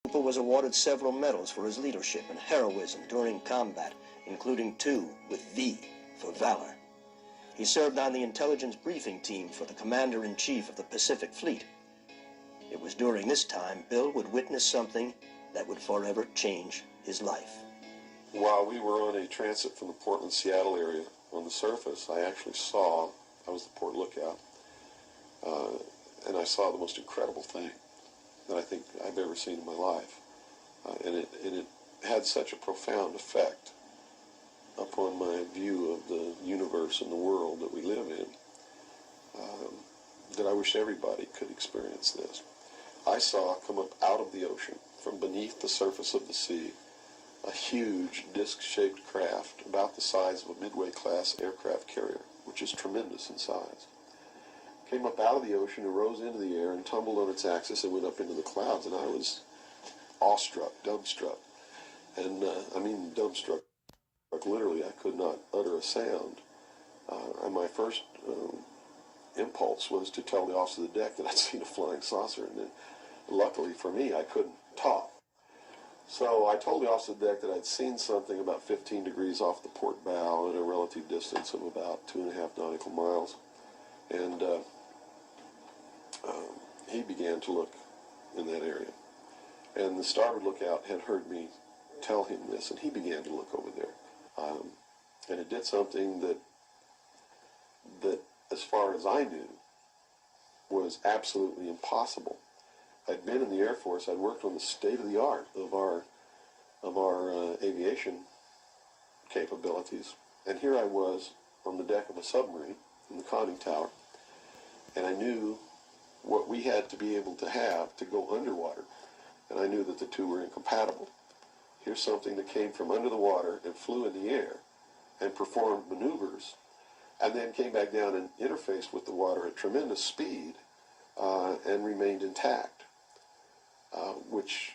Cooper was awarded several medals for his leadership and heroism during combat, including 2 with V for valor. He served on the intelligence briefing team for the Commander-in-Chief of the Pacific Fleet. It was during this time Bill would witness something that would forever change his life. While we were on a transit from the Portland-Seattle area on the surface, I actually saw, I was the port lookout, and I saw the most incredible thing that I think I've ever seen in my life. And it had such a profound effect upon my view of the universe and the world that we live in, that I wish everybody could experience this. I saw come up out of the ocean, from beneath the surface of the sea, a huge disc-shaped craft about the size of a Midway-class aircraft carrier, which is tremendous in size. Came up out of the ocean and rose into the air and tumbled on its axis and went up into the clouds, and I was awestruck, dumbstruck. And I mean dumbstruck, literally I could not utter a sound. And my first impulse was to tell the officer of the deck that I'd seen a flying saucer, and then, luckily for me, I couldn't talk. So I told the officer of the deck that I'd seen something about 15 degrees off the port bow at a relative distance of about 2.5 nautical miles. And he began to look in that area. And the starboard lookout had heard me tell him this, and he began to look over there. And it did something that, as far as I knew, was absolutely impossible. I'd been in the Air Force. I'd worked on the state-of-the-art of our aviation capabilities. And here I was on the deck of a submarine in the conning tower, and I knew what we had to be able to have to go underwater, and I knew that the two were incompatible. Here's something that came from under the water and flew in the air and performed maneuvers, and then came back down and interfaced with the water at tremendous speed and remained intact, which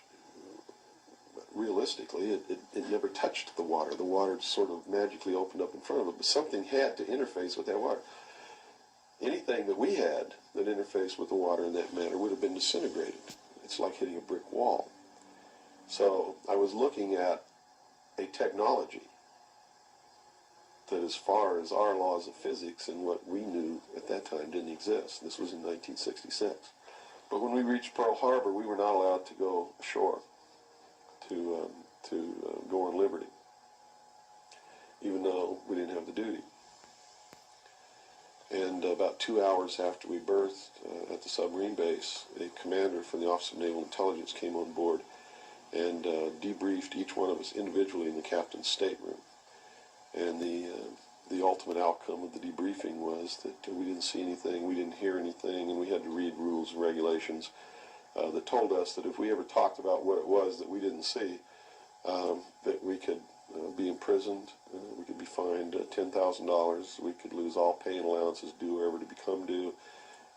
realistically, it never touched the water. The water sort of magically opened up in front of it, but something had to interface with that water. Anything that we had that interfaced with the water in that manner would have been disintegrated. It's like hitting a brick wall. So I was looking at a technology that, as far as our laws of physics and what we knew at that time, didn't exist. This was in 1966. But when we reached Pearl Harbor, we were not allowed to go ashore to go on liberty, even though we didn't have the duty. And about 2 hours after we berthed at the submarine base, a commander from the Office of Naval Intelligence came on board and debriefed each one of us individually in the captain's stateroom. And the ultimate outcome of the debriefing was that we didn't see anything, we didn't hear anything, and we had to read rules and regulations that told us that if we ever talked about what it was that we didn't see, that we could be imprisoned, we could be fined $10,000, we could lose all pay and allowances due or ever to become due.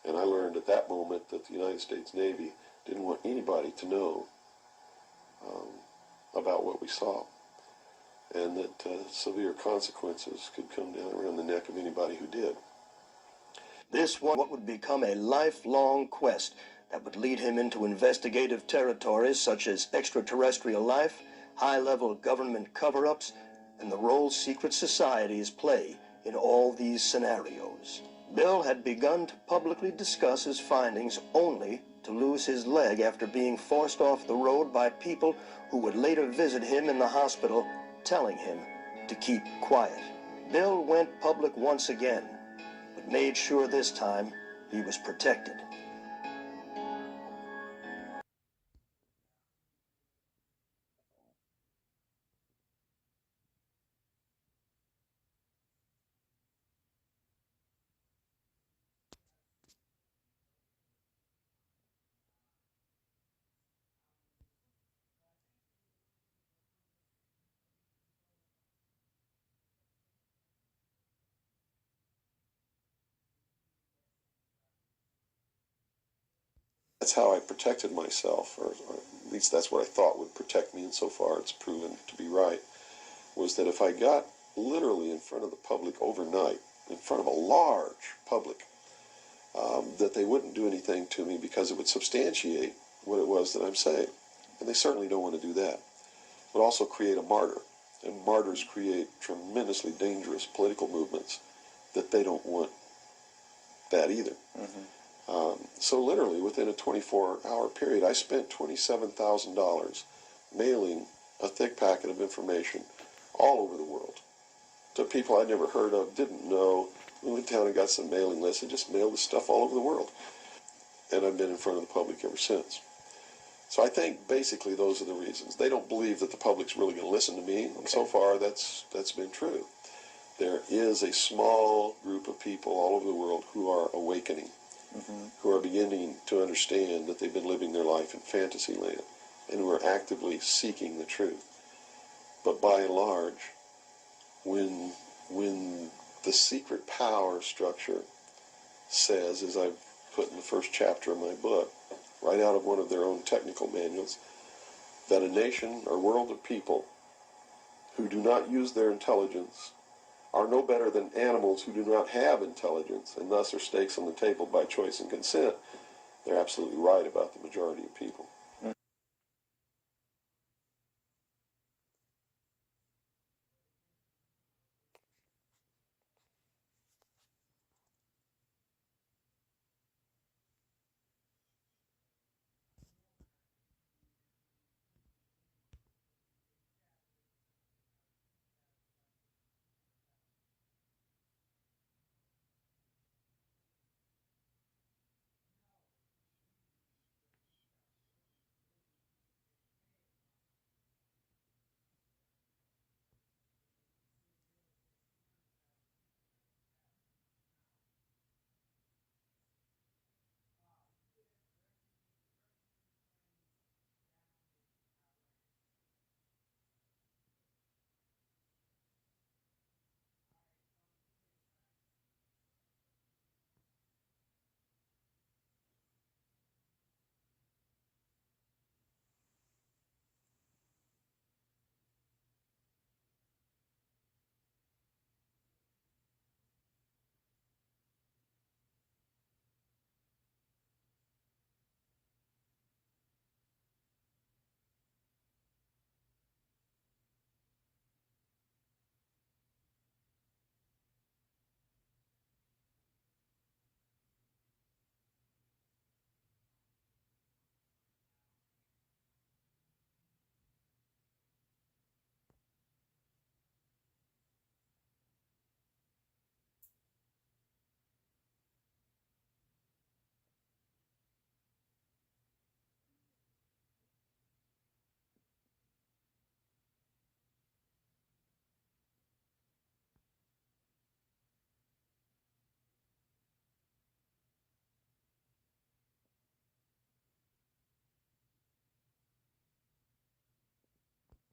And I learned at that moment that the United States Navy didn't want anybody to know about what we saw, and that severe consequences could come down around the neck of anybody who did. This was what would become a lifelong quest that would lead him into investigative territories such as extraterrestrial life, high-level government cover-ups, and the role secret societies play in all these scenarios. Bill had begun to publicly discuss his findings only to lose his leg after being forced off the road by people who would later visit him in the hospital, telling him to keep quiet. Bill went public once again, but made sure this time he was protected. That's how I protected myself, or at least that's what I thought would protect me, and so far it's proven to be right, was that if I got literally in front of the public overnight, in front of a large public, that they wouldn't do anything to me because it would substantiate what it was that I'm saying. And they certainly don't want to do that. But also create a martyr. And martyrs create tremendously dangerous political movements that they don't want that either. So literally, within a 24-hour period, I spent $27,000 mailing a thick packet of information all over the world to people I'd never heard of, didn't know. We went down and got some mailing lists and just mailed this stuff all over the world. And I've been in front of the public ever since. So I think basically those are the reasons. They don't believe that the public's really going to listen to me, and so far that's been true. There is a small group of people all over the world who are awakening, who are beginning to understand that they've been living their life in fantasy land, and who are actively seeking the truth. But by and large, when the secret power structure says, as I've put in the first chapter of my book, right out of one of their own technical manuals, that a nation or world of people who do not use their intelligence are no better than animals who do not have intelligence, and thus are stakes on the table by choice and consent, they're absolutely right about the majority of people.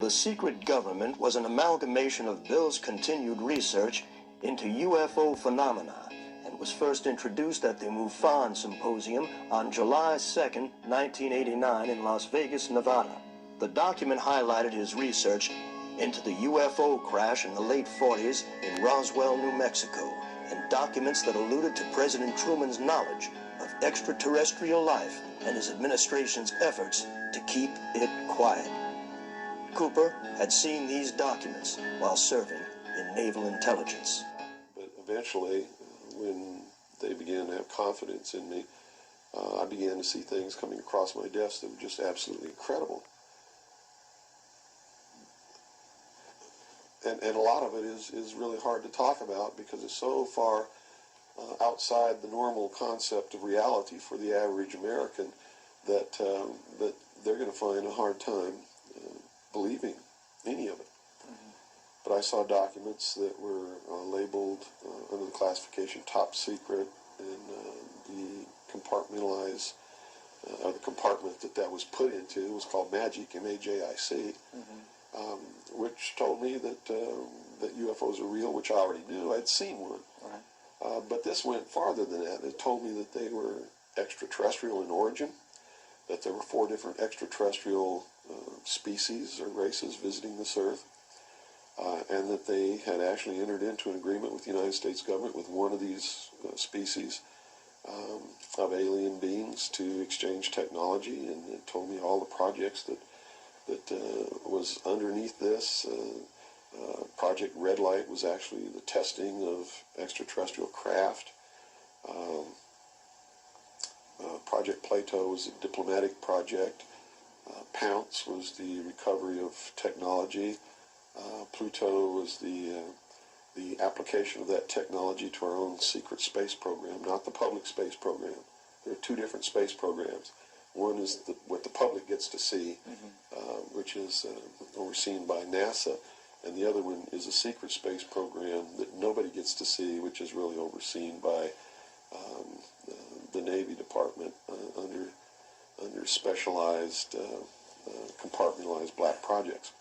The secret government was an amalgamation of Bill's continued research into UFO phenomena and was first introduced at the MUFON Symposium on July 2nd, 1989 in Las Vegas, Nevada. The document highlighted his research into the UFO crash in the late 40s in Roswell, New Mexico, and documents that alluded to President Truman's knowledge of extraterrestrial life and his administration's efforts to keep it quiet. Cooper had seen these documents while serving in naval intelligence. But eventually, when they began to have confidence in me, I began to see things coming across my desk that were just absolutely incredible. And a lot of it is really hard to talk about because it's so far outside the normal concept of reality for the average American that they're going to find a hard time believing any of it. But I saw documents that were labeled under the classification top secret, and the compartmentalized, or the compartment that was put into was called MAGIC, M-A-J-I-C, which told me that UFOs are real, which I already knew. I'd seen one. But this went farther than that. It told me that they were extraterrestrial in origin, that there were 4 different extraterrestrial species or races visiting this earth, and that they had actually entered into an agreement with the United States government with one of these species of alien beings to exchange technology, and it told me all the projects that that was underneath this. Project Red Light was actually the testing of extraterrestrial craft. Project Plato was a diplomatic project. Pounce was the recovery of technology. Pluto was the application of that technology to our own secret space program, not the public space program. There are two different space programs. One is what the public gets to see, which is overseen by NASA, and the other one is a secret space program that nobody gets to see, which is really overseen by the Navy Department under specialized, compartmentalized black projects.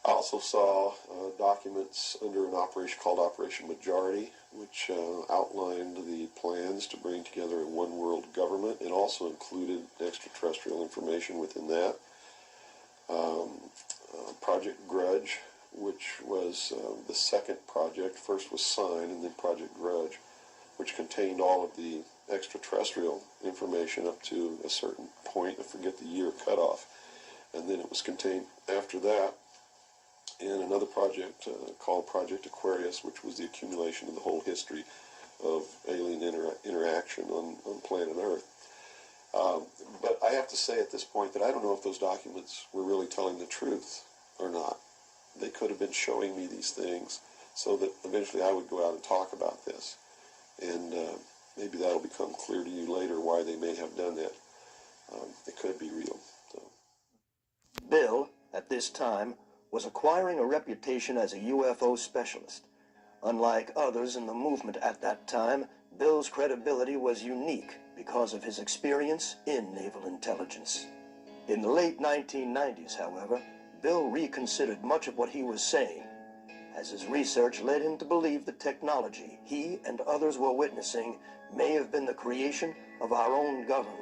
I also saw documents under an operation called Operation Majority, which outlined the plans to bring together a one-world government. It also included extraterrestrial information within that. Project Grudge, which was the second project. First was Sign, and then Project Grudge, which contained all of the extraterrestrial information up to a certain point. I forget the year cutoff. And then it was contained after that in another project called Project Aquarius, which was the accumulation of the whole history of alien interaction on planet Earth. But I have to say at this point that I don't know if those documents were really telling the truth or not. They could have been showing me these things so that eventually I would go out and talk about this. And maybe that'll become clear to you later why they may have done that. It could be real. So. Bill, at this time, was acquiring a reputation as a UFO specialist. Unlike others in the movement at that time, Bill's credibility was unique because of his experience in naval intelligence. In the late 1990s, however, Bill reconsidered much of what he was saying, as his research led him to believe the technology he and others were witnessing may have been the creation of our own government,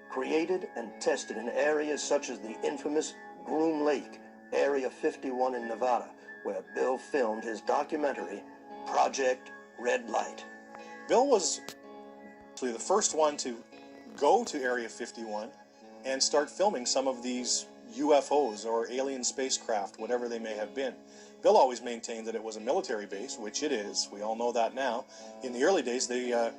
created and tested in areas such as the infamous Groom Lake, Area 51 in Nevada, where Bill filmed his documentary, Project Red Light. Bill was actually the first one to go to Area 51 and start filming some of these UFOs or alien spacecraft, whatever they may have been. Bill always maintained that it was a military base, which it is. We all know that now. In the early days, the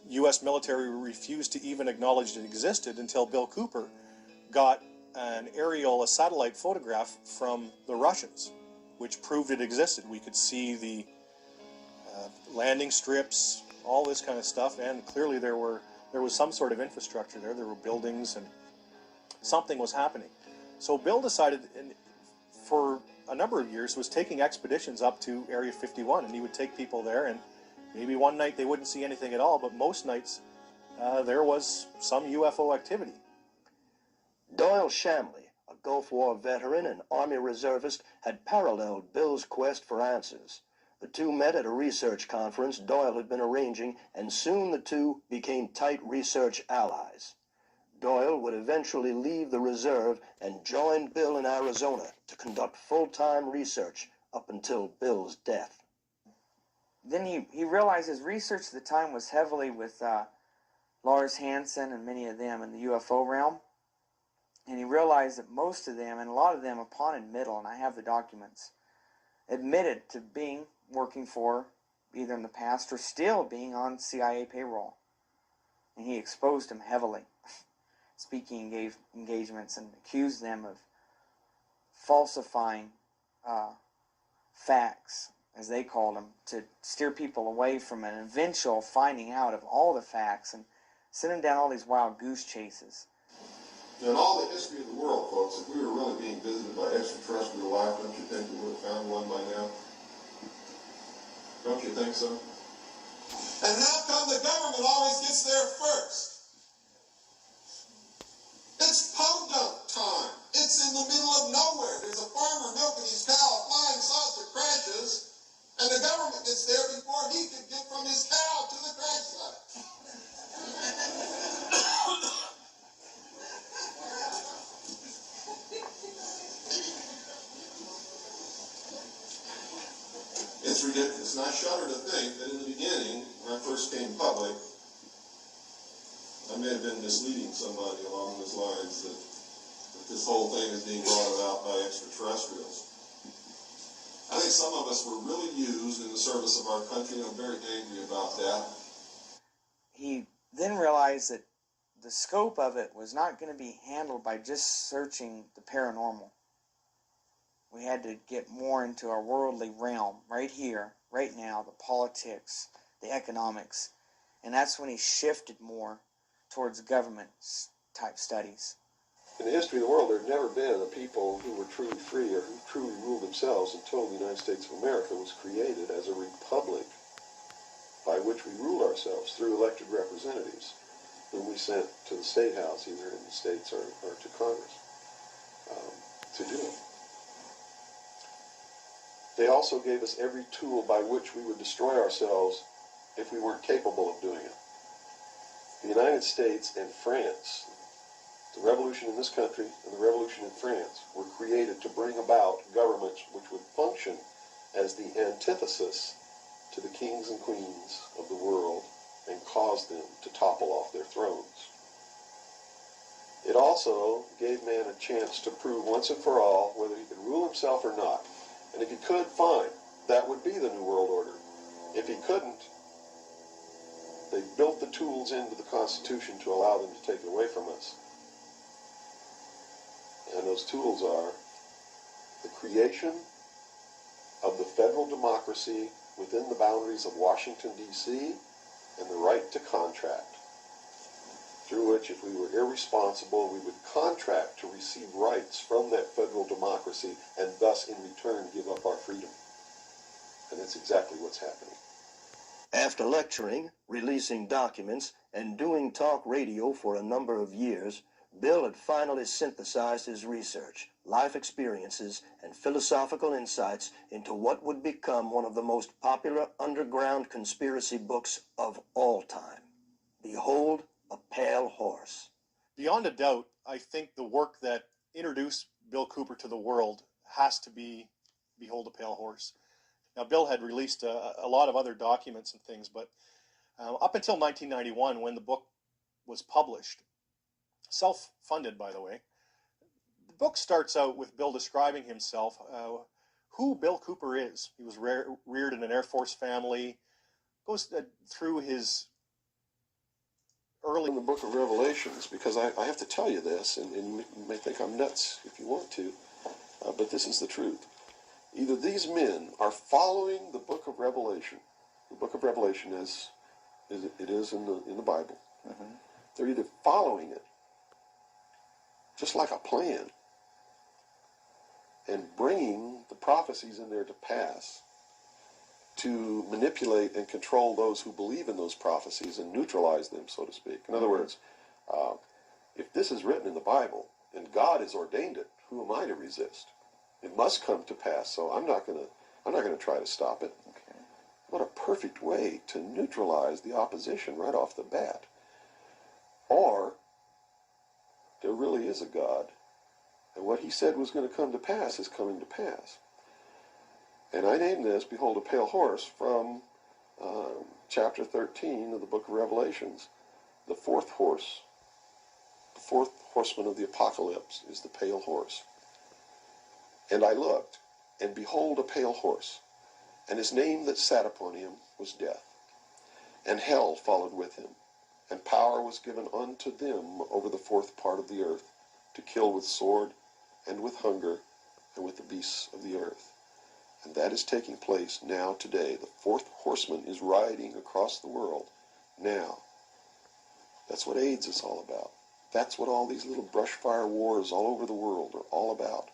U.S. military refused to even acknowledge it existed until Bill Cooper got a satellite photograph from the Russians, which proved it existed. We could see the landing strips, all this kind of stuff, and clearly there was some sort of infrastructure there. There were buildings, and something was happening. So Bill decided, for a number of years, was taking expeditions up to Area 51, and he would take people there, and maybe one night they wouldn't see anything at all, but most nights there was some UFO activity. Doyle Shamley, a Gulf War veteran and Army reservist, had paralleled Bill's quest for answers. The two met at a research conference Doyle had been arranging, and soon the two became tight research allies. Doyle would eventually leave the reserve and join Bill in Arizona to conduct full-time research up until Bill's death. Then he realized his research at the time was heavily with Lars Hansen and many of them in the UFO realm. And he realized that most of them, and a lot of them upon admittal, and I have the documents, admitted to working for, either in the past or still being on CIA payroll. And he exposed them heavily, speaking engagements, and accused them of falsifying facts, as they called them, to steer people away from an eventual finding out of all the facts and sending down all these wild goose chases. In all the history of the world, folks, if we were really being visited by extraterrestrial life, don't you think we would have found one by now? Don't you think so? And how come the government always gets there first? It's podunk time. It's in the middle of nowhere. There's a farmer milking his cow, a flying saucer crashes, and the government gets there before he could get from his cow to the crash site. It's ridiculous. And I shudder to think that in the beginning, when I first came public, I may have been misleading somebody along those lines, that this whole thing is being brought about by extraterrestrials. I think some of us were really used in the service of our country, and I'm very angry about that. He then realized that the scope of it was not going to be handled by just searching the paranormal. We had to get more into our worldly realm, right here, right now, the politics, the economics. And that's when he shifted more towards government-type studies. In the history of the world, there had never been a people who were truly free or who truly ruled themselves until the United States of America was created as a republic by which we ruled ourselves through elected representatives whom we sent to the State House, either in the States or to Congress, to do it. They also gave us every tool by which we would destroy ourselves if we weren't capable of doing it. The United States and France, the revolution in this country and the revolution in France, were created to bring about governments which would function as the antithesis to the kings and queens of the world and cause them to topple off their thrones. It also gave man a chance to prove once and for all whether he could rule himself or not. And if he could, fine. That would be the New World Order. If he couldn't, they built the tools into the Constitution to allow them to take it away from us. And those tools are the creation of the federal democracy within the boundaries of Washington, D.C., and the right to contract, through which, if we were irresponsible, we would contract to receive rights from that federal democracy and thus, in return, give up our freedom. And that's exactly what's happening. After lecturing, releasing documents, and doing talk radio for a number of years, Bill had finally synthesized his research, life experiences, and philosophical insights into what would become one of the most popular underground conspiracy books of all time. Behold, A Pale Horse. Beyond a doubt, I think the work that introduced Bill Cooper to the world has to be Behold, a Pale Horse. Now, Bill had released a lot of other documents and things, but up until 1991, when the book was published, self-funded, by the way, the book starts out with Bill describing himself, who Bill Cooper is. He was reared in an Air Force family, goes through his early... In the book of Revelations, because I have to tell you this, and you may think I'm nuts if you want to, but this is the truth. Either these men are following the book of Revelation, the book of Revelation as it is in the Bible. Mm-hmm. They're either following it, just like a plan, and bringing the prophecies in there to pass to manipulate and control those who believe in those prophecies and neutralize them, so to speak. In other words, if this is written in the Bible and God has ordained it, who am I to resist? It must come to pass, so I'm not going to try to stop it. Okay. What a perfect way to neutralize the opposition right off the bat. Or there really is a God, and what he said was going to come to pass is coming to pass. And I named this, Behold, a Pale Horse, from chapter 13 of the book of Revelations. The fourth horse, the fourth horseman of the apocalypse is the pale horse. And I looked, and behold, a pale horse, and his name that sat upon him was Death. And hell followed with him, and power was given unto them over the fourth part of the earth, to kill with sword, and with hunger, and with the beasts of the earth. And that is taking place now today. The fourth horseman is riding across the world now. That's what AIDS is all about. That's what all these little brush fire wars all over the world are all about.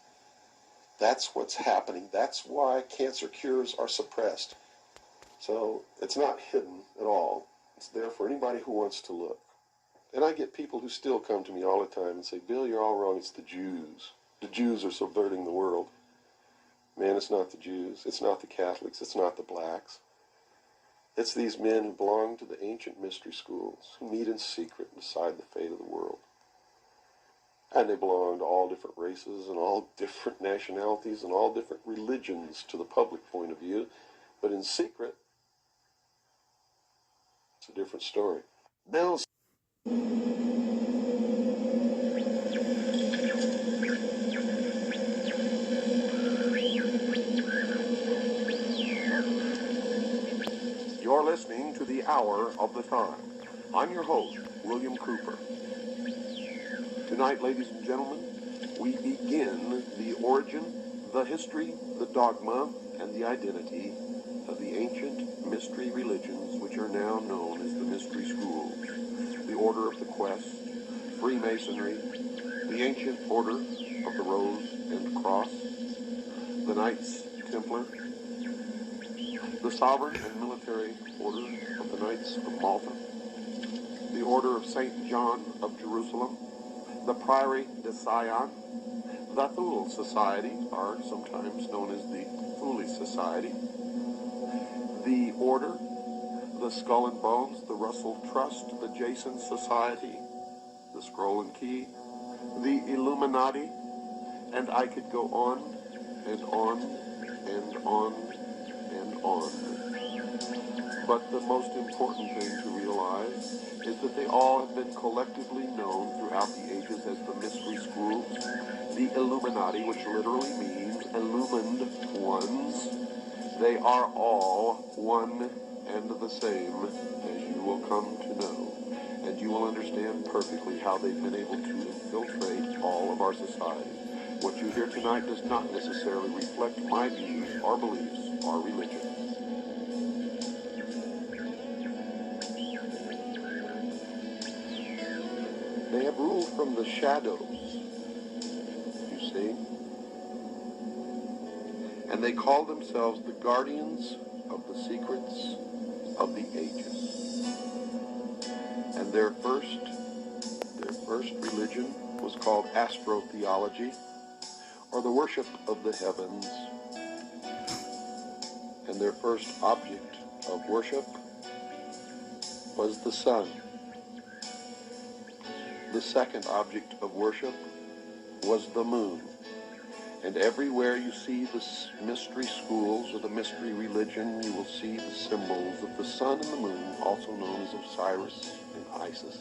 That's what's happening. That's why cancer cures are suppressed. So it's not hidden at all. It's there for anybody who wants to look. And I get people who still come to me all the time and say, Bill, you're all wrong. It's the Jews. The Jews are subverting the world. Man, it's not the Jews. It's not the Catholics. It's not the blacks. It's these men who belong to the ancient mystery schools, who meet in secret and decide the fate of the world. And they belong to all different races and all different nationalities and all different religions to the public point of view. But in secret, it's a different story. Bill's to the hour of the time. I'm your host, William Cooper. Tonight, ladies and gentlemen, we begin the origin, the history, the dogma, and the identity of the ancient mystery religions which are now known as the mystery schools, the Order of the Quest, Freemasonry, the ancient Order of the Rose and Cross, the Knights Templar, the Sovereign and Military Order of the Knights of Malta, the Order of St. John of Jerusalem, the Priory de Sion, the Thule Society, or sometimes known as the Thule Society, the Order, the Skull and Bones, the Russell Trust, the Jason Society, the Scroll and Key, the Illuminati, and I could go on and on and on and on. But the most important thing to realize is that they all have been collectively known throughout the ages as the mystery schools, the Illuminati, which literally means illumined ones. They are all one and the same, as you will come to know, and you will understand perfectly how they've been able to infiltrate all of our society. What you hear tonight does not necessarily reflect my views or beliefs or religion. They have ruled from the shadows, you see, and they call themselves the guardians of the secrets of the ages. And their first religion was called astrotheology, or the worship of the heavens. And their first object of worship was the sun. The second object of worship was the moon. And everywhere you see the mystery schools or the mystery religion, you will see the symbols of the sun and the moon, also known as Osiris and Isis.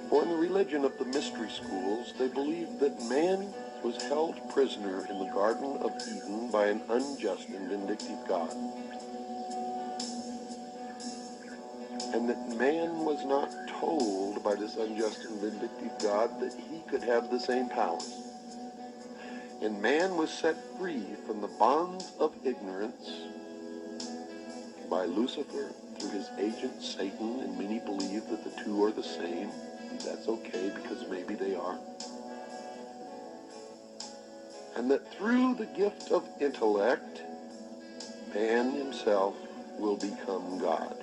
For in the religion of the mystery schools, they believed that man was held prisoner in the Garden of Eden by an unjust and vindictive God. And that man was not told by this unjust and vindictive God that he could have the same powers. And man was set free from the bonds of ignorance by Lucifer through his agent Satan, and many believe that the two are the same. That's okay, because maybe they are. And that through the gift of intellect, man himself will become God.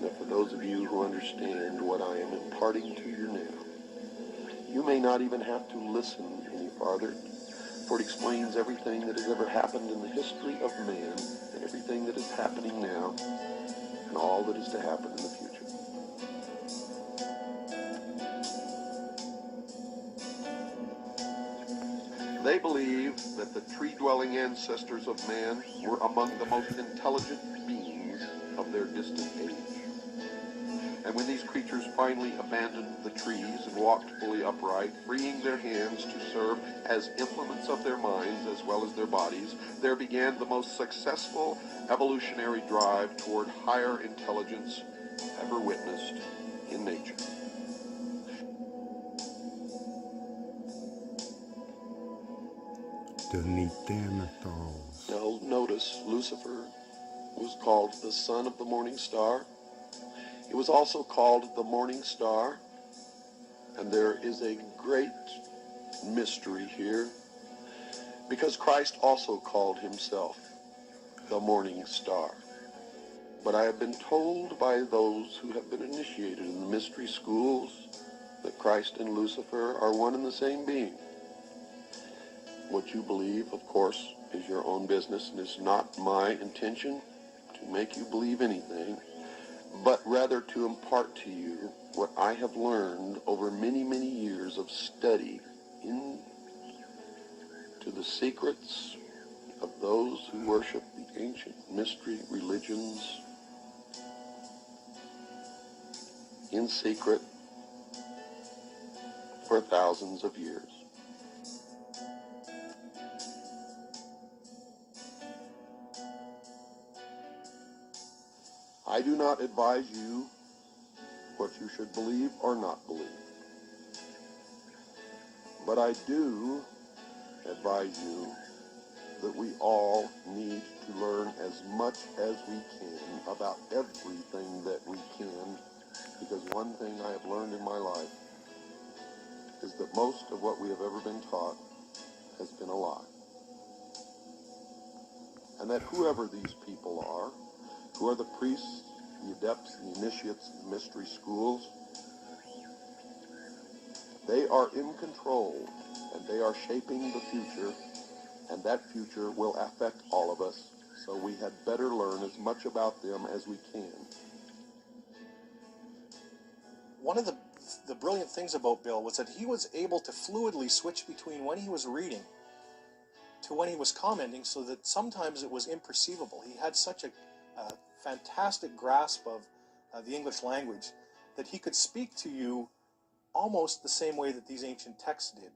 Now, for those of you who understand what I am imparting to you now, you may not even have to listen any farther, for it explains everything that has ever happened in the history of man, and everything that is happening now, and all that is to happen in the future. They believe that the tree-dwelling ancestors of man were among the most intelligent beings of their distant age. And when these creatures finally abandoned the trees and walked fully upright, freeing their hands to serve as implements of their minds as well as their bodies, there began the most successful evolutionary drive toward higher intelligence ever witnessed in nature. The Neanderthals. Now notice, Lucifer was called the son of the morning star. He was also called the morning star. And there is a great mystery here, because Christ also called himself the morning star. But I have been told by those who have been initiated in the mystery schools that Christ and Lucifer are one and the same being. What you believe, of course, is your own business, and it's not my intention to make you believe anything, but rather to impart to you what I have learned over many, many years of study into the secrets of those who worship the ancient mystery religions in secret for thousands of years. I do not advise you what you should believe or not believe. But I do advise you that we all need to learn as much as we can about everything that we can, because one thing I have learned in my life is that most of what we have ever been taught has been a lie. And that whoever these people are, who are the priests, the adepts, the initiates, the mystery schools, they are in control, and they are shaping the future, and that future will affect all of us, so we had better learn as much about them as we can. One of the brilliant things about Bill was that he was able to fluidly switch between when he was reading to when he was commenting, so that sometimes it was imperceivable. He had such a fantastic grasp of the English language that he could speak to you almost the same way that these ancient texts did.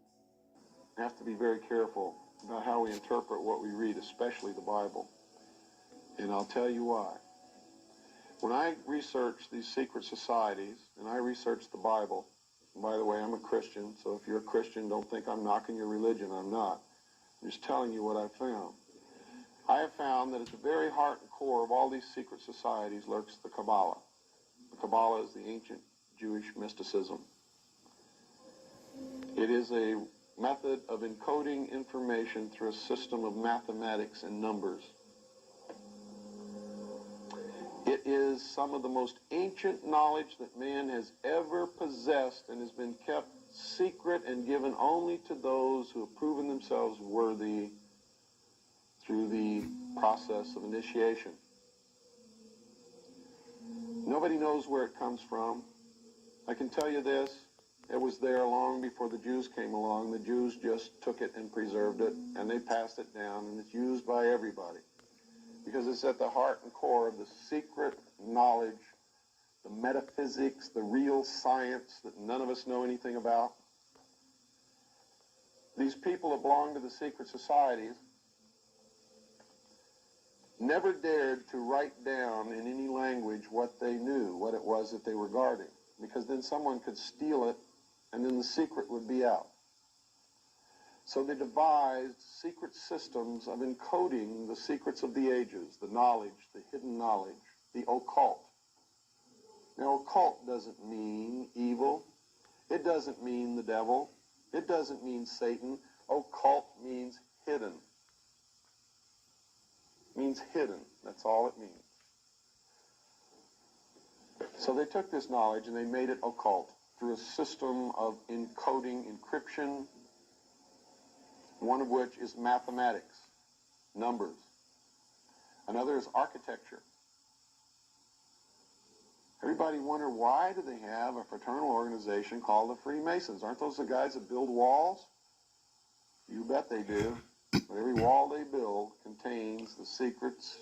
We have to be very careful about how we interpret what we read, especially the Bible. And I'll tell you why. When I research these secret societies, and I research the Bible, and by the way, I'm a Christian, so if you're a Christian, don't think I'm knocking your religion. I'm not. I'm just telling you what I found. I have found that at the very heart and core of all these secret societies lurks the Cabala. The Cabala is the ancient Jewish mysticism. It is a method of encoding information through a system of mathematics and numbers. It is some of the most ancient knowledge that man has ever possessed and has been kept secret and given only to those who have proven themselves worthy through the process of initiation. Nobody knows where it comes from. I can tell you this, it was there long before the Jews came along. The Jews just took it and preserved it, and they passed it down, and it's used by everybody, because it's at the heart and core of the secret knowledge, the metaphysics, the real science that none of us know anything about. These people that belong to the secret societies never dared to write down in any language what they knew, what it was that they were guarding, because then someone could steal it, and then the secret would be out. So they devised secret systems of encoding the secrets of the ages, the knowledge, the hidden knowledge, the occult. Now, occult doesn't mean evil. It doesn't mean the devil. It doesn't mean Satan. Occult means hidden. It means hidden. That's all it means. So they took this knowledge and they made it occult through a system of encoding, encryption, one of which is mathematics, numbers. Another is architecture. Everybody wonder, why do they have a fraternal organization called the Freemasons? Aren't those the guys that build walls? You bet they do. But every wall they build contains the secrets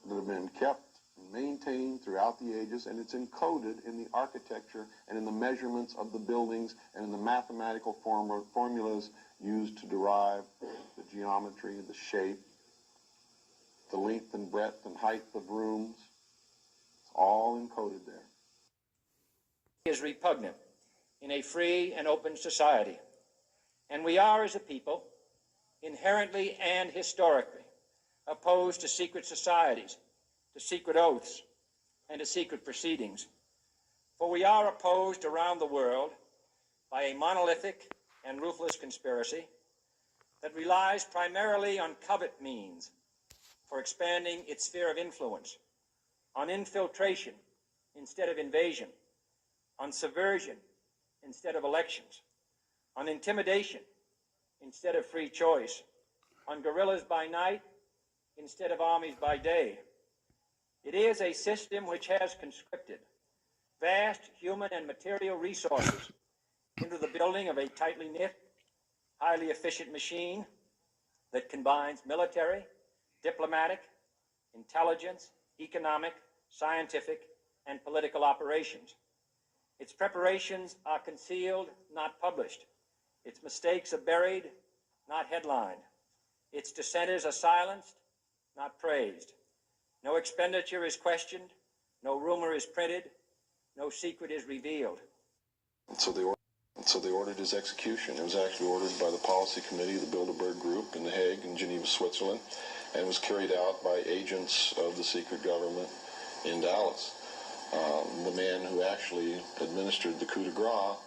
that have been kept and maintained throughout the ages, and it's encoded in the architecture and in the measurements of the buildings and in the mathematical formulas used to derive the geometry, the shape, the length and breadth and height of rooms. It's all encoded there. Is repugnant in a free and open society, and we are, as a people, inherently and historically opposed to secret societies, to secret oaths, and to secret proceedings. For we are opposed around the world by a monolithic and ruthless conspiracy that relies primarily on covert means for expanding its sphere of influence, on infiltration instead of invasion, on subversion instead of elections, on intimidation instead of free choice, on guerrillas by night instead of armies by day. It is a system which has conscripted vast human and material resources into the building of a tightly knit, highly efficient machine that combines military, diplomatic, intelligence, economic, scientific, and political operations. Its preparations are concealed, not published. Its mistakes are buried, not headlined. Its dissenters are silenced, not praised. No expenditure is questioned, No rumor is printed, no secret is revealed. And so they ordered his execution. It was actually ordered by the policy committee of the Bilderberg Group in The Hague in Geneva, Switzerland, and was carried out by agents of the secret government in Dallas. The man who actually administered the coup de grace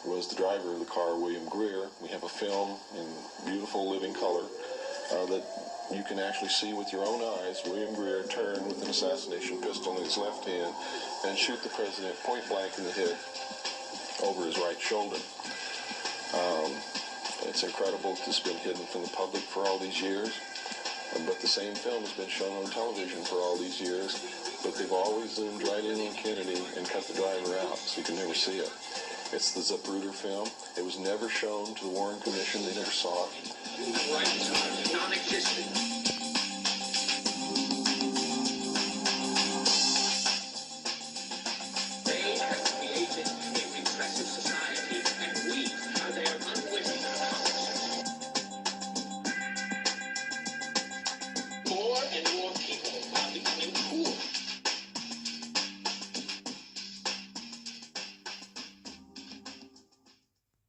was the driver of the car, William Greer. We have a film in beautiful living color that you can actually see with your own eyes William Greer turn with an assassination pistol in his left hand and shoot the president point blank in the head over his right shoulder. It's incredible it's been hidden from the public for all these years, but the same film has been shown on television for all these years, but they've always zoomed right in on Kennedy and cut the driver out, so you can never see it. It's the Zapruder film. It was never shown to the Warren Commission. They never saw it. Non-existent.